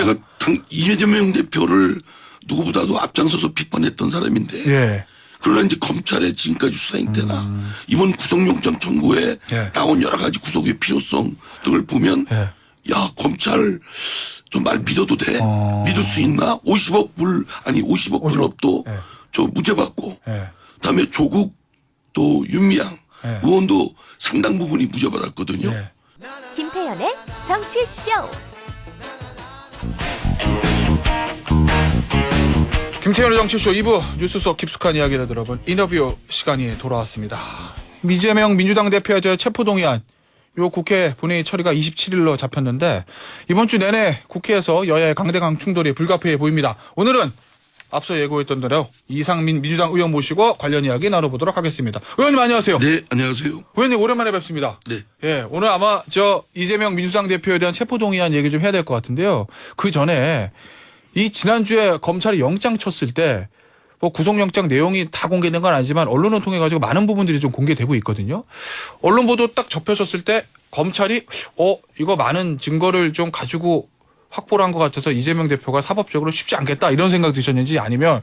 제가 이재명 대표를 누구보다도 앞장서서 비판했던 사람인데 예. 그러나 이제 검찰의 지금까지 수사 행태나 이번 구속영장 청구에 예. 나온 여러 가지 구속의 필요성 등을 보면 예. 야 검찰 좀 말 믿어도 돼? 믿을 수 있나? 50억 불법도 예. 저 무죄 받고 예. 그다음에 조국 또 윤미향 예. 의원도 상당 부분이 무죄 받았거든요. 예. 김태현의 정치쇼. 김태현의 정치쇼 2부 뉴스 속 깊숙한 이야기를 들어본 인터뷰 시간이 돌아왔습니다. 이재명 민주당 대표에 대한 체포동의안 요 국회 본회의 처리가 27일로 잡혔는데 이번 주 내내 국회에서 여야의 강대강 충돌이 불가피해 보입니다. 오늘은 앞서 예고했던 대로 이상민 민주당 의원 모시고 관련 이야기 나눠보도록 하겠습니다. 의원님 안녕하세요. 네, 안녕하세요. 의원님 오랜만에 뵙습니다. 네. 예, 오늘 아마 이재명 민주당 대표에 대한 체포동의안 얘기 좀 해야 될 것 같은데요. 그 전에 이 지난주에 검찰이 영장 쳤을 때 뭐 구속영장 내용이 다 공개된 건 아니지만 언론을 통해 가지고 많은 부분들이 좀 공개되고 있거든요. 언론 보도 딱 접혀졌을 때 검찰이 이거 많은 증거를 좀 가지고 확보를 한 것 같아서 이재명 대표가 사법적으로 쉽지 않겠다 이런 생각 드셨는지 아니면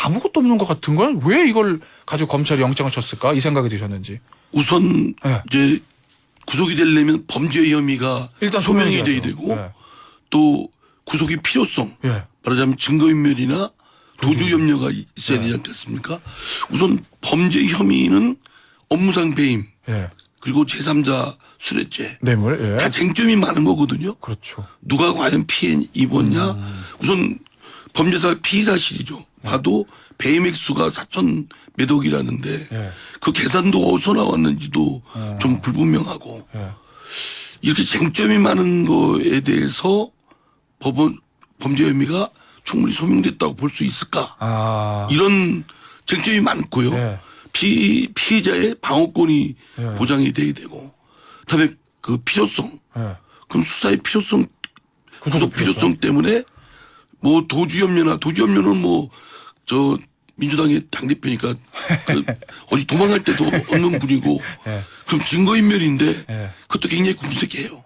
아무것도 없는 것 같은 걸 왜 이걸 가지고 검찰이 영장을 쳤을까 이 생각이 드셨는지. 우선 네. 이제 구속이 되려면 범죄 혐의가 일단 소명이 소명이 돼야 되고 네. 또 구속의 필요성 예. 말하자면 증거인멸이나 도주 염려가 있어야 되지 않겠습니까? 우선 범죄 혐의는 업무상 배임 예. 그리고 제3자 술해죄 뇌물. 예. 다 쟁점이 많은 거거든요. 그렇죠. 누가 과연 피해 입었냐. 우선 범죄사 피의 사실이죠. 봐도 배임 액수가 4천 몇 억이라는데 예. 그 계산도 어디서 나왔는지도 좀 불분명하고 예. 이렇게 쟁점이 많은 거에 대해서 범죄 혐의가 충분히 소명됐다고 볼 수 있을까? 아. 이런 쟁점이 많고요. 예. 피해자의 방어권이 예. 보장이 돼야 되고, 그다음에 그 필요성. 예. 그럼 수사의 필요성, 구속 필요성 때문에 뭐 도주 염려는 뭐 민주당의 당대표니까 어디 도망갈 때도 없는 분이고, 예. 그럼 증거인멸인데 예. 그것도 굉장히 궁색해요.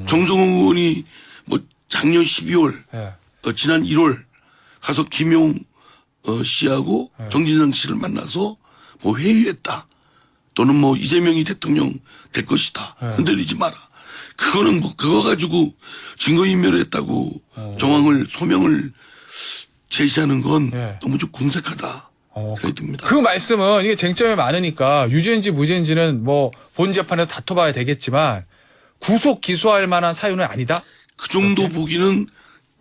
정성호 의원이 뭐 작년 12월 예. 지난 1월 가서 김용 씨하고 정진상 씨를 만나서 뭐 회유했다. 또는 뭐 이재명이 대통령 될 것이다. 흔들리지 마라. 그거는 뭐 그거 가지고 증거인멸했다고 소명을 제시하는 건 예. 너무 좀 궁색하다 생각이 듭니다. 그 말씀은 이게 쟁점이 많으니까 유죄인지 무죄인지는 뭐 본 재판에서 다퉈봐야 되겠지만 구속 기소할 만한 사유는 아니다? 그 정도 보기는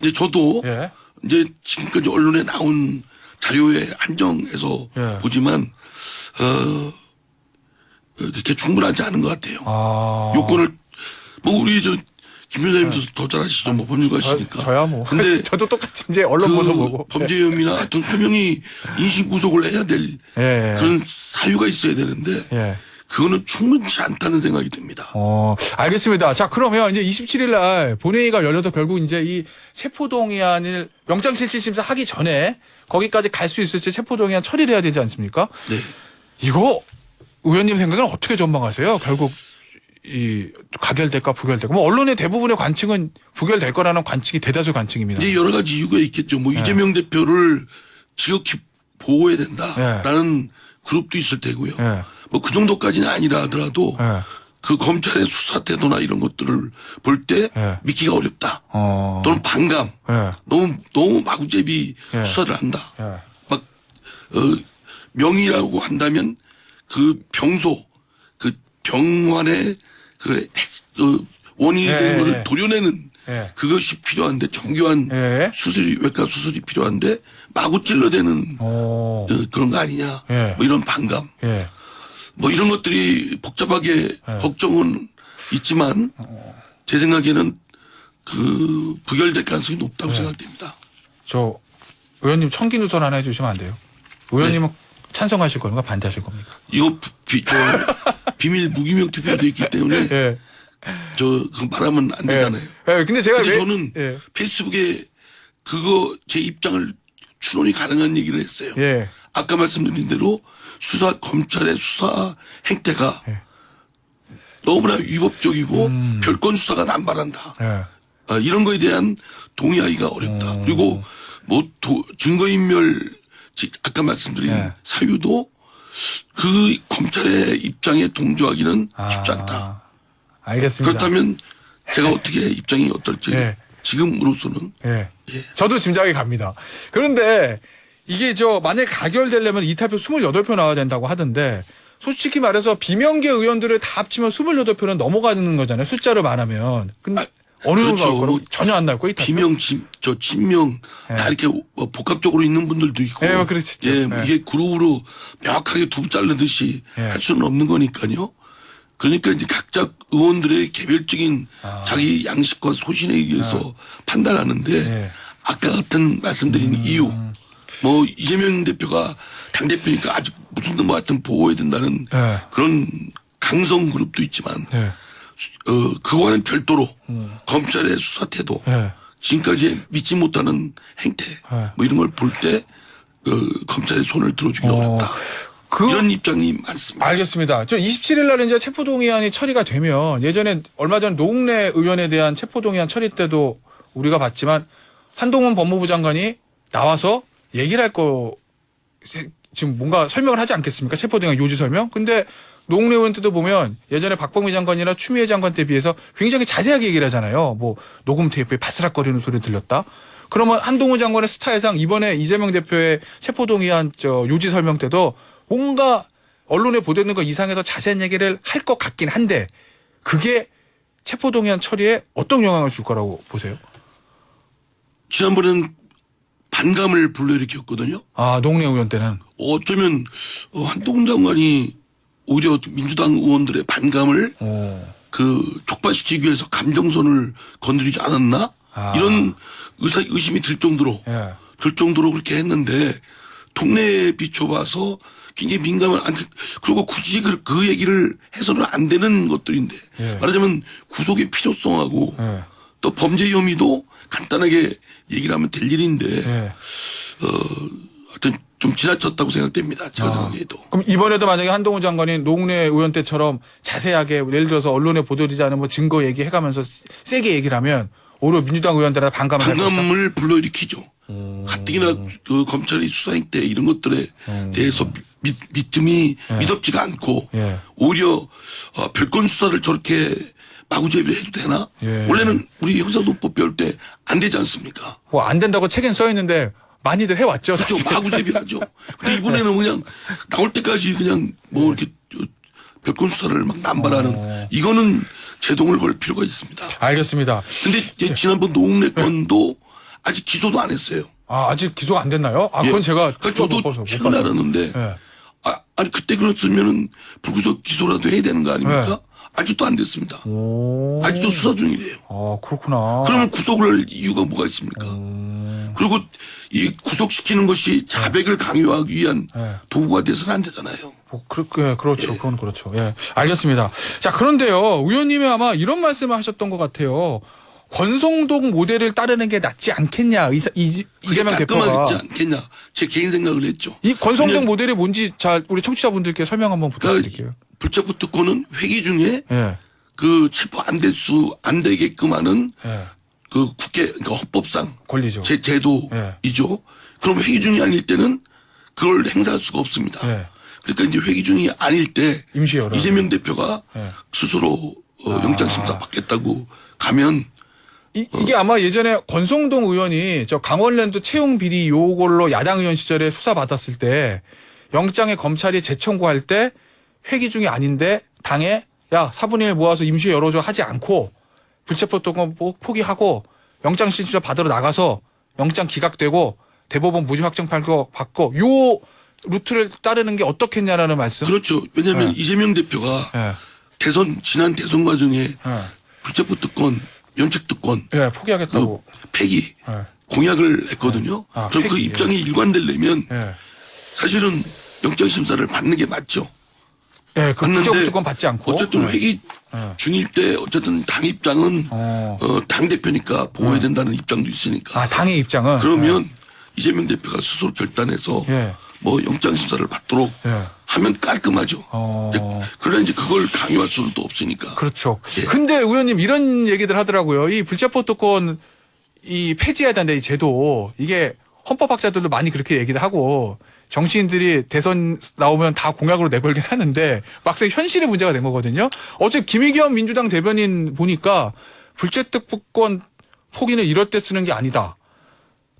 이제 저도 예. 이제 지금까지 언론에 나온 자료에 한정해서 예. 보지만 그렇게 충분하지 않은 것 같아요. 아. 요건을 뭐 우리 김 변호사님도 더 잘 아시죠. 뭐 법률가시니까. 저야 뭐. 근데 저도 똑같이 이제 언론 보도 보고. 범죄 혐의나 어떤 소명이 인신 구속을 해야 될 예. 그런 사유가 있어야 되는데 예. 그거는 충분치 않다는 생각이 듭니다. 알겠습니다. 자, 그러면 이제 27일 날 본회의가 열려도 결국 이제 이 체포동의안을 영장실질심사 하기 전에 거기까지 갈 수 있을지 체포동의안 처리를 해야 되지 않습니까? 네. 이거 의원님 생각은 어떻게 전망하세요? 결국 이 가결될까 부결될까? 뭐 언론의 대부분의 관측은 부결될 거라는 관측이 대다수 관측입니다. 이제 여러 가지 이유가 있겠죠. 뭐 이재명 대표를 지극히 보호해야 된다라는 그룹도 있을 테고요. 예. 뭐 그 정도까지는 아니라 하더라도 예. 그 검찰의 수사 태도나 이런 것들을 볼 때 예. 믿기가 어렵다. 어. 또는 반감. 예. 너무 마구잡이 예. 수사를 한다. 예. 막 명의라고 한다면 그 병소 그 병원의 원인이 된 예. 거를 예. 도려내는 예. 그것이 필요한데 정교한 예. 외과 수술이 필요한데 마구 찔러대는 어. 그런 거 아니냐. 예. 뭐 이런 반감. 예. 뭐 이런 것들이 복잡하게 걱정은 있지만 제 생각에는 그 부결될 가능성이 높다고 생각됩니다. 저 의원님 청기 누설 하나 해주시면 안 돼요? 의원님은 찬성하실 겁니까? 반대하실 겁니까? 이거 비밀 무기명 투표도 돼 있기 때문에 예. 그거 말하면 안 되잖아요. 예. 근데 제가 근데 저는 예. 페이스북에 그거 제 입장을 추론이 가능한 얘기를 했어요. 예. 아까 말씀드린 대로 검찰의 수사 행태가 예. 너무나 위법적이고 별건 수사가 남발한다. 예. 이런 거에 대한 동의하기가 어렵다. 그리고 뭐 증거인멸 아까 말씀드린 네. 사유도 그 검찰의 입장에 동조하기는 쉽지 않다. 알겠습니다. 그렇다면 제가 어떻게 입장이 어떨지 네. 지금으로서는 예. 예. 저도 짐작이 갑니다. 그런데 이게 만약에 가결되려면 이탈표 28표 나와야 된다고 하던데 솔직히 말해서 비명계 의원들을 다 합치면 28표는 넘어가는 거잖아요. 숫자를 말하면. 근데 어느 정도 그렇죠. 나올 거라고? 뭐 전혀 안 나올 거예요. 이탈표? 비명, 친명 예. 다 이렇게 뭐 복합적으로 있는 분들도 있고. 예, 그렇죠. 예, 예. 이게 그룹으로 명확하게 두부 자르듯이 예. 할 수는 없는 거니까요. 그러니까 이제 각자 의원들의 개별적인 자기 양식과 소신에 의해서 판단하는데 예. 아까 같은 말씀드린 이유 뭐 이재명 대표가 당대표니까 아직 무슨 뭐 하여튼 보호해야 된다는 예. 그런 강성 그룹도 있지만 예. 그와는 별도로 검찰의 수사 태도 예. 지금까지 믿지 못하는 행태 예. 뭐 이런 걸 볼 때 검찰의 손을 들어주기 어렵다. 이런 입장이 많습니다. 알겠습니다. 27일 날 이제 체포동의안이 처리가 되면 예전에 얼마 전 노웅래 의원에 대한 체포동의안 처리 때도 우리가 봤지만 한동훈 법무부 장관이 나와서 얘기를 할 거 지금 뭔가 설명을 하지 않겠습니까? 체포동의안 요지 설명. 근데 노웅래 의원 때도 보면 예전에 박범계 장관이나 추미애 장관 때 비해서 굉장히 자세하게 얘기를 하잖아요. 뭐 녹음 테이프에 바스락거리는 소리 들렸다. 그러면 한동훈 장관의 스타일상 이번에 이재명 대표의 체포동의안 요지 설명 때도 뭔가 언론에 보도되는 것 이상에서 자세한 얘기를 할 것 같긴 한데 그게 체포동의안 처리에 어떤 영향을 줄 거라고 보세요? 지난번엔 반감을 불러일으켰거든요. 아, 노웅래 의원 때는. 어쩌면 한동훈 장관이 오히려 민주당 의원들의 반감을 촉발시키기 위해서 감정선을 건드리지 않았나? 이런 의심이 들 정도로 예. 그렇게 했는데 동네에 비춰봐서 굉장히 민감한 그리고 굳이 그 얘기를 해서는 안 되는 것들인데 예. 말하자면 구속의 필요성하고 예. 또 범죄 혐의도 간단하게 얘기를 하면 될 일인데 예. 하여튼 좀 지나쳤다고 생각됩니다. 제가 생각해도. 그럼 이번에도 만약에 한동훈 장관이 노웅래 의원 때처럼 자세하게 예를 들어서 언론에 보도되지 않은 뭐 증거 얘기해가면서 세게 얘기를 하면 오히려 민주당 의원들한테 반감을 할 것이다. 반감을 불러일으키죠. 가뜩이나 그 검찰의 수사행태 이런 것들에 대해서 믿음이 믿었지가 않고 예. 오히려 별건 수사를 저렇게 마구잡이로 해도 되나? 예. 원래는 우리 형사소법 배울 때 안 되지 않습니까? 뭐 안 된다고 책엔 써 있는데 많이들 해왔죠. 그렇죠. 사실. 마구잡이 하죠. 근데 이번에는 그냥 나올 때까지 그냥 뭐 이렇게 별건 수사를 막 남발하는 이거는 제동을 걸 필요가 있습니다. 알겠습니다. 근데 이제 지난번 노웅래 건도 아직 기소도 안 했어요. 아, 아직 기소가 안 됐나요? 아, 그건 예. 제가 그러니까 저도 못 봐서. 최근에 알았는데 예. 아니 그때 그랬으면은 불구속 기소라도 해야 되는 거 아닙니까? 네. 아직도 안 됐습니다. 오. 아직도 수사 중이래요. 아, 그렇구나. 그러면 구속을 할 이유가 뭐가 있습니까? 그리고 이 구속시키는 것이 자백을 강요하기 위한 네. 도구가 돼서는 안 되잖아요. 뭐, 그렇죠. 그건 그렇죠. 예. 알겠습니다. 자, 그런데요. 의원님이 아마 이런 말씀을 하셨던 것 같아요. 권성동 모델을 따르는 게 낫지 않겠냐. 이재명 대표가. 깔끔하지 않겠냐. 제 개인 생각을 했죠. 이 권성동 왜냐면 모델이 뭔지 자, 우리 청취자분들께 설명 한번 부탁드릴게요. 불체포 특권은 회기 중에 예. 그 체포 안 되게끔 하는 예. 그 그러니까 헌법상 권리죠. 제도이죠. 예. 그럼 회기 중이 아닐 때는 그걸 행사할 수가 없습니다. 예. 그러니까 이제 회기 중이 아닐 때 임시 여러. 이재명 대표가 예. 스스로 영장심사 받겠다고 가면 이게 아마 예전에 권성동 의원이 저 강원랜드 채용 비리 요걸로 야당 의원 시절에 수사 받았을 때 영장에 검찰이 재청구할 때 회기 중이 아닌데 당에 야 4분의 1 모아서 임시 열어줘 하지 않고 불체포 특권 포기하고 영장 신청 받으러 나가서 영장 기각되고 대법원 무죄 확정 받고 요 루트를 따르는 게 어떻겠냐라는 말씀. 그렇죠. 왜냐하면 예. 이재명 대표가 예. 지난 대선 과정에 예. 불체포 특권, 면책 특권 예, 포기하겠다고. 폐기 예. 공약을 했거든요. 아, 그럼 그 폐기, 입장이 일관되려면 예. 사실은 영장심사를 받는 게 맞죠. 예, 그 맞는데 불체포 특권 받지 않고. 어쨌든 예. 회기 예. 중일 때 어쨌든 당 입장은 당 대표니까 보호해야 된다는 입장도 있으니까. 아, 당의 입장은. 그러면 이재명 대표가 스스로 결단해서 예. 뭐 영장 심사를 받도록 예. 하면 깔끔하죠. 그러나 이제 그걸 강요할 수는 또 없으니까. 그렇죠. 예. 근데 의원님 이런 얘기들 하더라고요. 이 불체포특권 이 폐지해야 된다 이 제도 이게 헌법학자들도 많이 그렇게 얘기를 하고 정치인들이 대선 나오면 다 공약으로 내걸긴 하는데 막상 현실의 문제가 된 거거든요. 어제 김의겸 민주당 대변인 보니까 불체특권 포기는 이럴 때 쓰는 게 아니다.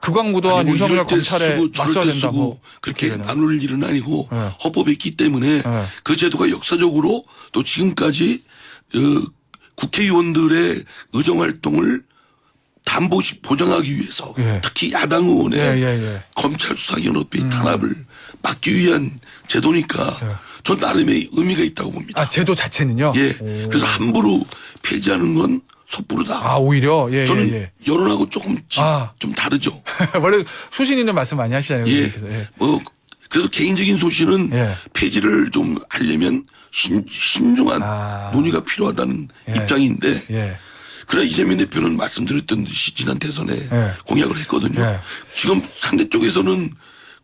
극악무도한 아니, 뭐 윤석열 이럴 때 검찰에 쓰고 저럴 맞서야 때 된다고 쓰고 그렇게 되는. 나눌 일은 아니고 네. 헌법에 있기 때문에 네. 그 제도가 역사적으로 또 지금까지 국회의원들의 의정활동을 보장하기 위해서 예. 특히 야당 의원의 예. 검찰 수사기관의 탄압을 막기 위한 제도니까 예. 전 나름의 의미가 있다고 봅니다. 아 제도 자체는요? 예. 그래서 함부로 폐지하는 건 섣부르다. 아 오히려 저는 여론하고 조금 좀 다르죠. 원래 소신 있는 말씀 많이 하시잖아요. 예. 그래서, 그래서 개인적인 소신은 예. 폐지를 좀 하려면 신중한 논의가 필요하다는 예. 입장인데 예. 그러나 이재명 대표는 말씀드렸던 듯이 지난 대선에 예. 공약을 했거든요. 예. 지금 상대 쪽에서는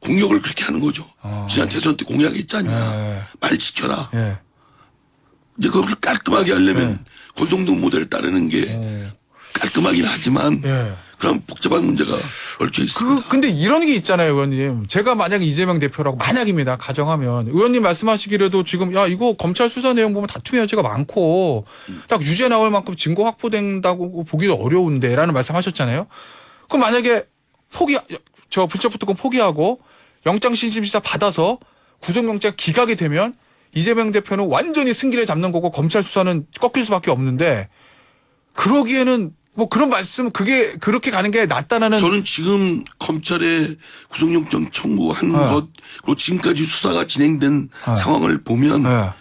공격을 그렇게 하는 거죠. 지난 대선 때 공약했지 않냐. 예. 말 지켜라. 예. 이제 그걸 깔끔하게 하려면 권성동 모델을 따르는 게 깔끔하긴 하지만 예. 그럼 복잡한 문제가 얽혀 있습니다. 근데 이런 게 있잖아요, 의원님. 제가 만약에 이재명 대표라고 만약입니다. 가정하면 의원님 말씀하시기라도 지금 야 이거 검찰 수사 내용 보면 다툼의 여지가 많고 딱 유죄 나올 만큼 증거 확보된다고 보기도 어려운데라는 말씀하셨잖아요. 그럼 만약에 불체포특권 포기하고 영장신심시사 받아서 구속영장 기각이 되면 이재명 대표는 완전히 승기를 잡는 거고 검찰 수사는 꺾일 수밖에 없는데 그러기에는 뭐 그런 말씀 그게 그렇게 가는 게 낫다는 저는 지금 검찰에 구속영장 청구한 것 그리고 지금까지 수사가 진행된 상황을 보면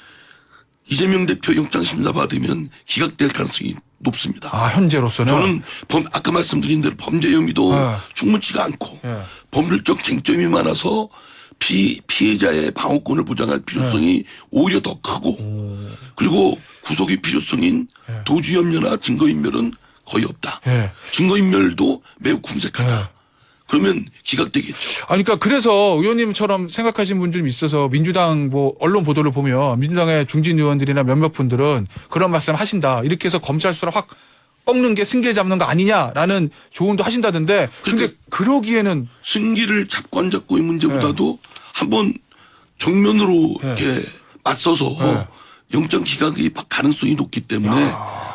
이재명 대표 영장 심사 받으면 기각될 가능성이 높습니다. 아 현재로서는 저는 아까 말씀드린 대로 범죄 혐의도 충분치가 않고 법률적 쟁점이 많아서 피해자의 방어권을 보장할 필요성이 오히려 더 크고 그리고 구속의 필요성인 도주협려나 증거인멸은 거의 없다. 증거인멸도 매우 궁색하다. 그러면 기각되겠죠. 아니, 그러니까 그래서 의원님처럼 생각하시는 분들이 있어서 민주당 뭐 언론 보도를 보면 민주당의 중진 의원들이나 몇몇 분들은 그런 말씀 하신다. 이렇게 해서 검찰 수사를 확 꺾는 게 승기를 잡는 거 아니냐라는 조언도 하신다던데 근데 그러기에는 승기를 잡고 안 잡고의 문제보다도 한번 정면으로 이렇게 맞서서 영장 기각이 가능성이 높기 때문에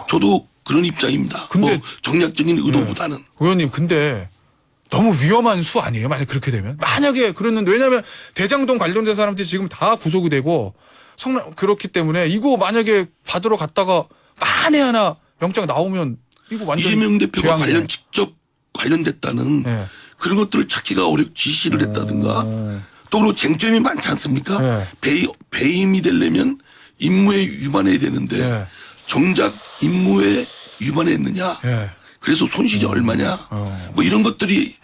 저도 그런 입장입니다. 근데 뭐 정략적인 의도보다는. 의원님 근데 너무 위험한 수 아니에요? 만약 그렇게 되면 만약에 그랬는데 왜냐하면 대장동 관련된 사람들이 지금 다 구속이 되고 그렇기 때문에 이거 만약에 받으러 갔다가 만에 하나 영장 나오면 이거 완전 이재명 대표가 직접 관련됐다는 그런 것들을 찾기가 지시를 했다든가 또 그리고 쟁점이 많지 않습니까? 배임이 되려면 임무에 위반해야 되는데 정작 임무에 위반했느냐? 그래서 손실이 얼마냐? 뭐 이런 것들이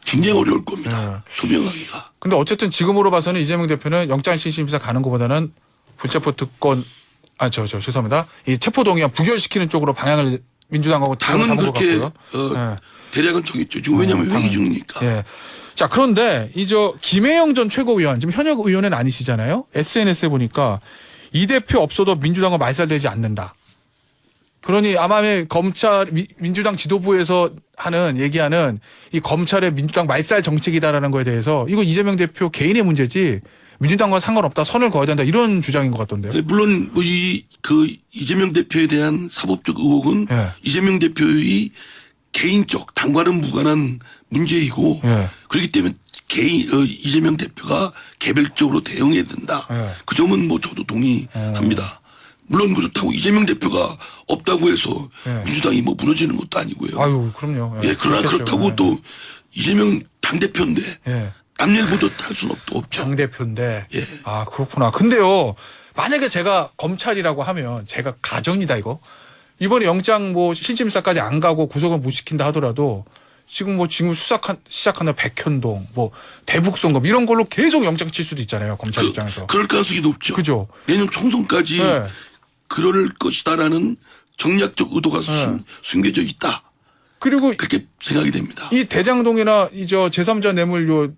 굉장히 어려울 겁니다. 소명하기가. 근데 어쨌든 지금으로 봐서는 이재명 대표는 영장실심사 가는 것보다는 불체포특권 죄송합니다. 이 체포동의안 부결시키는 쪽으로 방향을 민주당하고 당은 그렇게 대략은 정했죠. 지금 왜냐하면 회의 중이니까. 자 그런데 김혜영 전 최고위원 지금 현역 의원은 아니시잖아요. SNS에 보니까 이 대표 없어도 민주당은 말살되지 않는다. 그러니 아마 민주당 지도부에서 얘기하는 이 검찰의 민주당 말살 정책이다라는 거에 대해서 이거 이재명 대표 개인의 문제지 민주당과 상관없다 선을 그어야 된다 이런 주장인 것 같던데요. 물론 뭐 이재명 대표에 대한 사법적 의혹은 이재명 대표의 개인적 당과는 무관한 문제이고 그렇기 때문에 이재명 대표가 개별적으로 대응해야 된다. 그 점은 뭐 저도 동의합니다. 물론 그렇다고 이재명 대표가 없다고 해서 민주당이 뭐 무너지는 것도 아니고요. 아유, 그럼요. 그러나 그렇다고 또 이재명 당대표인데 남일보도 할 수는 없죠. 당대표인데. 아, 그렇구나. 근데요, 만약에 제가 검찰이라고 하면 제가 가정이다, 이거. 이번에 영장 실질심사까지 안 가고 구속을 못 시킨다 하더라도 지금 시작하는 백현동, 대북송금 이런 걸로 계속 영장 칠 수도 있잖아요. 검찰 입장에서. 그럴 가능성이 높죠. 그죠. 내년 총선까지 그럴 것이다라는 정략적 의도가 숨겨져 있다. 그리고 그렇게 생각이 됩니다. 이 대장동이나 제3자 뇌물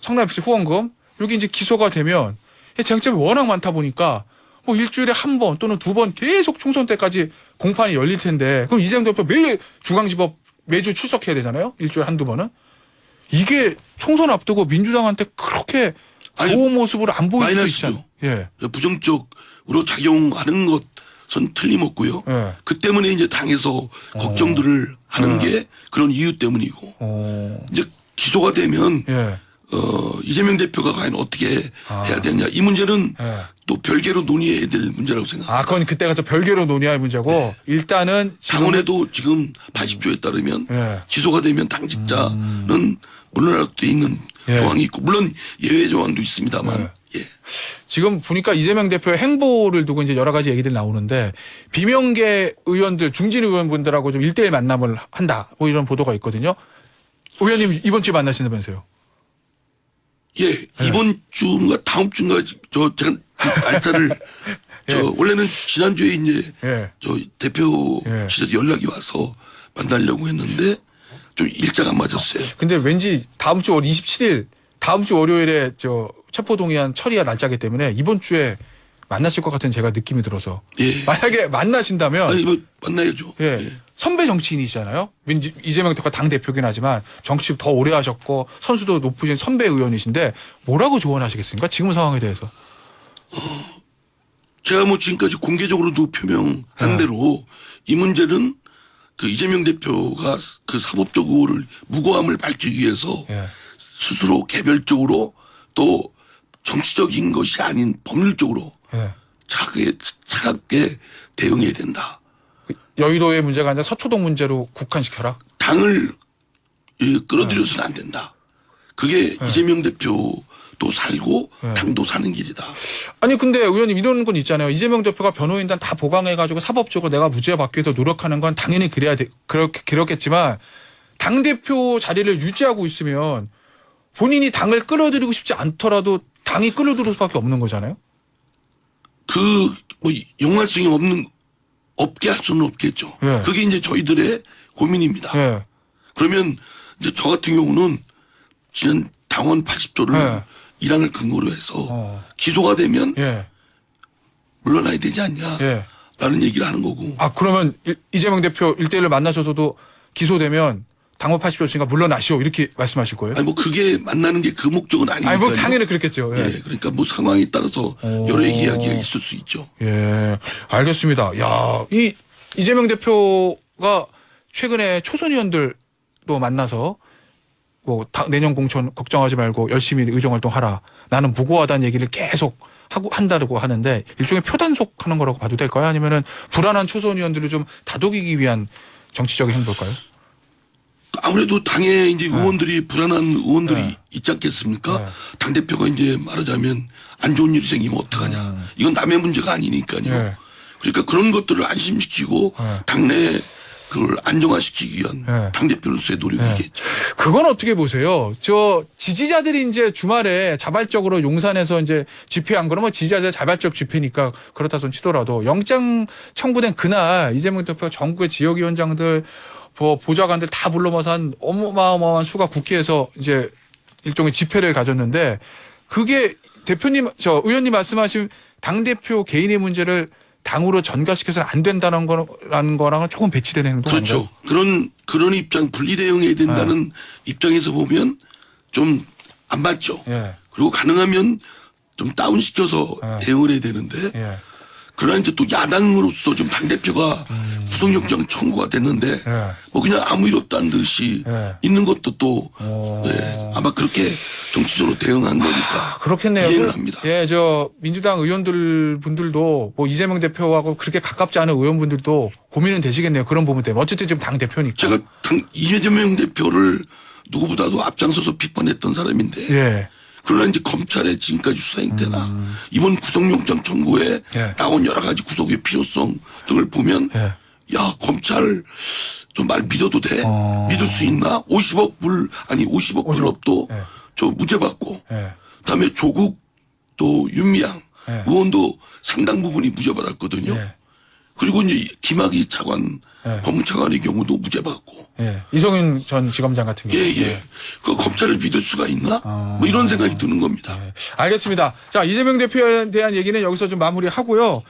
성남시 후원금 여기 이제 기소가 되면 쟁점이 워낙 많다 보니까 뭐 일주일에 한 번 또는 두 번 계속 총선 때까지 공판이 열릴 텐데 그럼 이재명 대표 매일 중앙지법 매주 출석해야 되잖아요. 일주일에 한두 번은. 이게 총선 앞두고 민주당한테 그렇게 좋은 모습으로 안 보일 수도 마이너스죠. 있잖아요. 예. 부정적으로 작용하는 것은 틀림없고요. 예. 그 때문에 이제 당에서 걱정들을 하는 게 그런 이유 때문이고 이제 기소가 되면 예. 이재명 대표가 과연 어떻게 해야 되느냐 이 문제는 예. 또 별개로 논의해야 될 문제라고 생각합니다. 그건 그때 가서 별개로 논의할 문제고 일단은 당원에도 지금 80조에 따르면 예. 기소가 되면 당직자는 물러날 수 있는 예. 조항이 있고 물론 예외 조항도 있습니다만 예. 지금 보니까 이재명 대표의 행보를 두고 이제 여러 가지 얘기들이 나오는데 비명계 의원들 중진 의원분들하고 좀 1대1 만남을 한다 뭐 이런 보도가 있거든요. 의원님 이번 주에 만나신다면서요? 예, 이번 주인가 다음 주인가 제가 날짜를 원래는 지난주에 이제 예. 대표실에서 연락이 와서 만나려고 했는데 좀 일자가 안 맞았어요. 근데 왠지 다음 주 27일 다음 주 월요일에 체포동의안 처리가 날짜기 때문에 이번 주에 만나실 것 같은 제가 느낌이 들어서 예. 만약에 만나신다면 아니 뭐 만나야죠. 예. 예. 선배 정치인이시잖아요. 이재명 대표가 당 대표긴 하지만 정치 더 오래 하셨고 선수도 높으신 선배 의원이신데 뭐라고 조언하시겠습니까? 지금 상황에 대해서. 제가 뭐 지금까지 공개적으로도 표명한 대로 이 문제는 그 이재명 대표가 그 사법적 의혹을 무고함을 밝히기 위해서 예. 스스로 개별적으로 또 정치적인 것이 아닌 법률적으로 예. 차갑게 대응해야 된다. 여의도의 문제가 아니라 서초동 문제로 국한시켜라. 당을 끌어들여서는 안 된다. 그게 이재명 대표도 살고 당도 사는 길이다. 아니 근데 의원님 이런 건 있잖아요. 이재명 대표가 변호인단 다 보강해가지고 사법적으로 내가 무죄 받기 위해서 노력하는 건 당연히 그렇겠지만 당 대표 자리를 유지하고 있으면 본인이 당을 끌어들이고 싶지 않더라도 당이 끌어들일 수밖에 없는 거잖아요. 뭐 연관성이 없게 할 수는 없겠죠. 예. 그게 이제 저희들의 고민입니다. 예. 그러면 이제 저 같은 경우는 지난 당원 80조를 예. 1항을 근거로 해서 기소가 되면 예. 물러나야 되지 않냐. 예. 라는 얘기를 하는 거고. 그러면 이재명 대표 1대1을 만나셔서도 기소되면 당원 80조 있으니까 물러나시오 이렇게 말씀하실 거예요? 아니 뭐 그게 만나는 게 그 목적은 아니니까. 아니 뭐 당연히 그렇겠죠. 예. 예. 그러니까 뭐 상황에 따라서 여러 이야기가 있을 수 있죠. 예, 알겠습니다. 야, 이재명 대표가 최근에 초선 의원들도 만나서 뭐 내년 공천 걱정하지 말고 열심히 의정 활동하라. 나는 무고하다는 얘기를 계속 한다고 하는데 일종의 표단속하는 거라고 봐도 될까요? 아니면은 불안한 초선 의원들을 좀 다독이기 위한 정치적인 행보일까요? 아무래도 당에 이제 의원들이 불안한 의원들이 있지 않겠습니까? 당대표가 이제 말하자면 안 좋은 일이 생기면 어떡하냐. 이건 남의 문제가 아니니까요. 그러니까 그런 것들을 안심시키고 당내 그걸 안정화시키기 위한 당대표로서의 노력이겠죠. 그건 어떻게 보세요? 지지자들이 이제 주말에 자발적으로 용산에서 이제 집회한 거는 뭐 지지자들의 자발적 집회니까 그렇다 손 치더라도 영장 청구된 그날 이재명 대표가 전국의 지역위원장들 보좌관들 다 불러 모아서 한 어마어마한 수가 국회에서 이제 일종의 집회를 가졌는데 그게 의원님 말씀하신 당대표 개인의 문제를 당으로 전가시켜서는 안 된다는 거랑은 조금 배치되는 행동 그렇죠. 그런 입장 분리 대응해야 된다는 입장에서 보면 좀 안 맞죠. 그리고 가능하면 좀 다운시켜서 대응을 해야 되는데 그러나 이제 또 야당으로서 좀 당대표가 구속영장 청구가 됐는데 뭐 그냥 아무 일 없다는 듯이 있는 것도 또 아마 그렇게 정치적으로 대응한 거니까 그렇겠네요. 이해는 합니다. 예, 민주당 의원분들도 뭐 이재명 대표하고 그렇게 가깝지 않은 의원분들도 고민은 되시겠네요. 그런 부분 때문에. 어쨌든 지금 당 대표니까. 제가 이재명 대표를 누구보다도 앞장서서 비판했던 사람인데 그러나 이제 검찰의 지금까지 수사 행태나 이번 구속영장 청구에 나온 여러 가지 구속의 필요성 등을 보면 야 검찰 좀 말 믿어도 돼? 믿을 수 있나? 50억 불법도 저 무죄 받고 그다음에 조국 또 윤미향 의원도 상당 부분이 무죄 받았거든요. 그리고 이제 김학의 차관, 예. 법무차관의 경우도 무죄 받고. 예. 이성윤 전 지검장 같은 경우. 예. 그 검찰을 믿을 수가 있나? 뭐 이런 생각이 드는 겁니다. 네. 알겠습니다. 자, 이재명 대표에 대한 얘기는 여기서 좀 마무리하고요.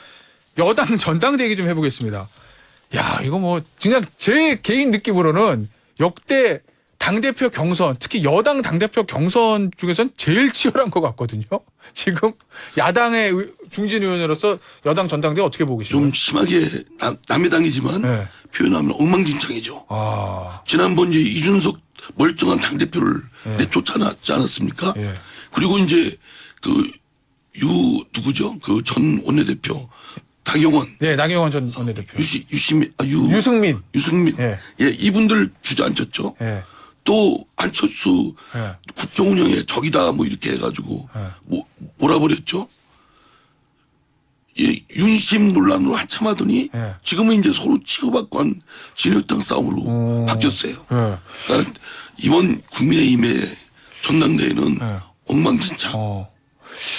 여당 전당대 얘기 좀 해보겠습니다. 야, 이거 뭐 그냥 제 개인 느낌으로는 역대 당대표 경선, 특히 여당 당대표 경선 중에선 제일 치열한 것 같거든요. 지금 야당의 중진 의원으로서 여당 전당대 어떻게 보고 계십니까? 좀 심하게 남의 당이지만 네. 표현하면 엉망진창이죠. 아, 지난번 이제 이준석 멀쩡한 당대표를 내쫓아놨지 않았습니까? 예. 그리고 이제 누구죠? 그 전 원내대표 나경원, 네, 나경원 전 원내대표. 유승민. 예. 예, 이분들 주저앉혔죠. 예. 또 안철수 예. 국정 운영의 적이다 뭐 이렇게 해가지고 예. 몰아버렸죠. 예, 윤심 논란으로 한참 하더니 예. 지금은 이제 서로 치고받고 한 진흙탕 싸움으로 바뀌었어요. 예. 그러니까 이번 국민의힘의 전당대회는 예. 엉망진창.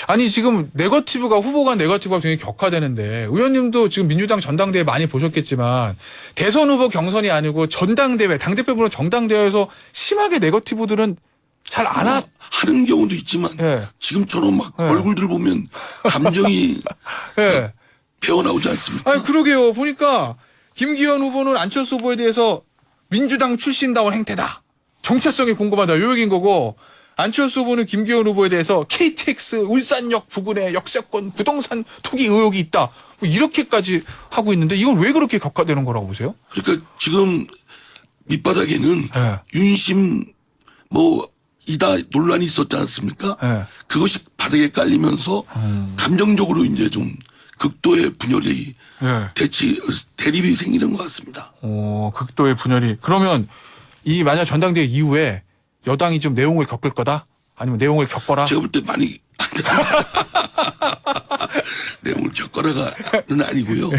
아니 지금 후보가 네거티브가 굉장히 격화되는데 의원님도 지금 민주당 전당대회 많이 보셨겠지만 대선 후보 경선이 아니고 전당대회 당대표 부른 정당대회에서 심하게 네거티브들은 잘 안 하는 경우도 있지만 예. 지금처럼 막 예. 얼굴들 보면 감정이 예. 배어나오지 않습니까? 아니 그러게요. 보니까 김기현 후보는 안철수 후보에 대해서 민주당 출신다운 행태다. 정체성이 궁금하다. 요 얘기인 거고 안철수 후보는 김기현 후보에 대해서 KTX 울산역 부근에 역세권 부동산 투기 의혹이 있다. 뭐 이렇게까지 하고 있는데 이건 왜 그렇게 격화되는 거라고 보세요? 그러니까 지금 밑바닥에는 예. 윤심 이다 논란이 있었지 않습니까? 예. 그것이 바닥에 깔리면서 감정적으로 이제 좀 극도의 분열이 예. 대립이 생기는 것 같습니다. 극도의 분열이. 그러면 이 만약 전당대회 이후에 여당이 좀 내용을 겪을 거다? 아니면 내용을 겪어라? 제가 볼 때 많이 내용을 겪어라가는 아니고요.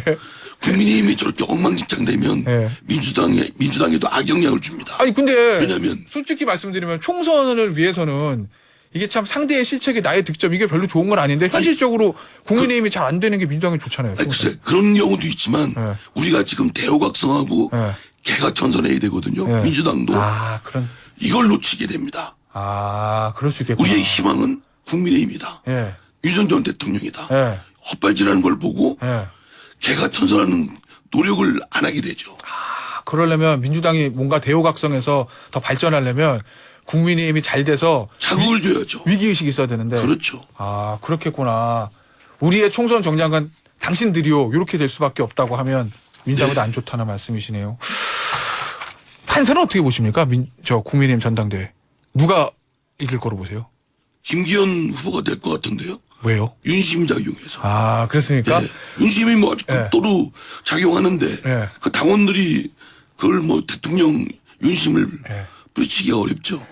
국민의힘이 저렇게 엉망진창 되면 예. 민주당에도 악영향을 줍니다. 아니 근데 왜냐면 솔직히 말씀드리면 총선을 위해서는 이게 참 상대의 실책이 나의 득점 이게 별로 좋은 건 아닌데 현실적으로 국민의힘이 잘 안 되는 게 민주당이 좋잖아요. 아니, 글쎄, 그런 경우도 있지만 예. 우리가 지금 대호각성하고 예. 개가천선해야 되거든요. 예. 민주당도 그런 이걸 놓치게 됩니다. 그럴 수 있겠구나. 우리의 희망은 국민의힘이다. 예. 윤석열 전 대통령이다. 예. 헛발질하는 걸 보고 예. 개가천선하는 노력을 안 하게 되죠. 그러려면 민주당이 뭔가 대호각성에서 더 발전하려면 국민의힘이 잘 돼서 자극을 줘야죠. 위기의식이 있어야 되는데. 그렇죠. 그렇겠구나. 우리의 총선 정당은 당신들이요. 이렇게 될 수밖에 없다고 하면 민주당보다 네. 안 좋다는 말씀이시네요. 판세는 어떻게 보십니까? 국민의힘 전당대회. 누가 이길 거로 보세요? 김기현 후보가 될 것 같은데요. 왜요? 윤심 작용해서. 그렇습니까? 예. 윤심이 아주 극도로 작용하는데 예. 그 당원들이 그걸 대통령 윤심을 예. 부딪히기가 어렵죠.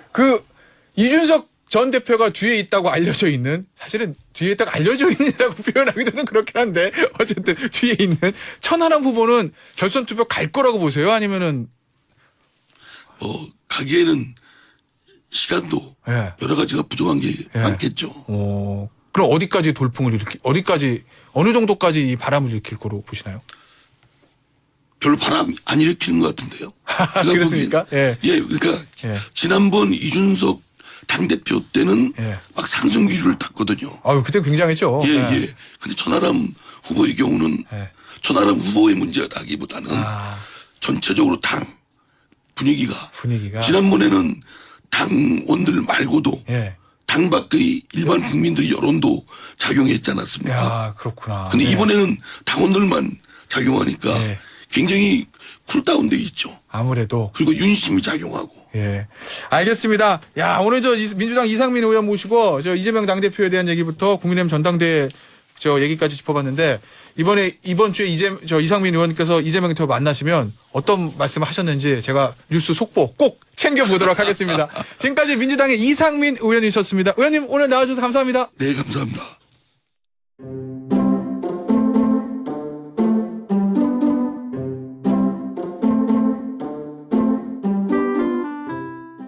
이준석 전 대표가 뒤에 있다고 알려져 있는 사실은 뒤에 있다고 알려져 있는이라고 표현하기 좀 그렇긴 한데 어쨌든 뒤에 있는 천하람 후보는 결선 투표 갈 거라고 보세요? 아니면은 가기에는 시간도 예. 여러 가지가 부족한 게 예. 많겠죠. 그럼 어디까지 돌풍을 어느 정도까지 이 바람을 일으킬 거로 보시나요? 별로 바람 안 일으키는 것 같은데요. 제가 그렇습니까? 보기엔. 예. 그러니까 예. 지난번 이준석 당대표 때는 예. 막 상승 기류를 탔거든요. 그때 굉장했죠. 예. 근데 천하람 후보의 경우는 예. 천하람 후보의 문제라기보다는 전체적으로 당 분위기가 지난번에는 당원들 말고도 예. 당 밖의 일반 국민들의 여론도 작용했지 않았습니까? 그렇구나. 근데 이번에는 당원들만 작용하니까 예. 굉장히 쿨다운돼 있죠. 아무래도. 그리고 윤심이 작용하고. 예. 알겠습니다. 오늘 민주당 이상민 의원 모시고 이재명 당대표에 대한 얘기부터 국민의힘 전당대회 얘기까지 짚어봤는데 이번 주에 이상민 의원님께서 이재명 대표 만나시면 어떤 말씀을 하셨는지 제가 뉴스 속보 꼭 챙겨보도록 하겠습니다. 지금까지 민주당의 이상민 의원이셨습니다. 의원님 오늘 나와주셔서 감사합니다. 네, 감사합니다.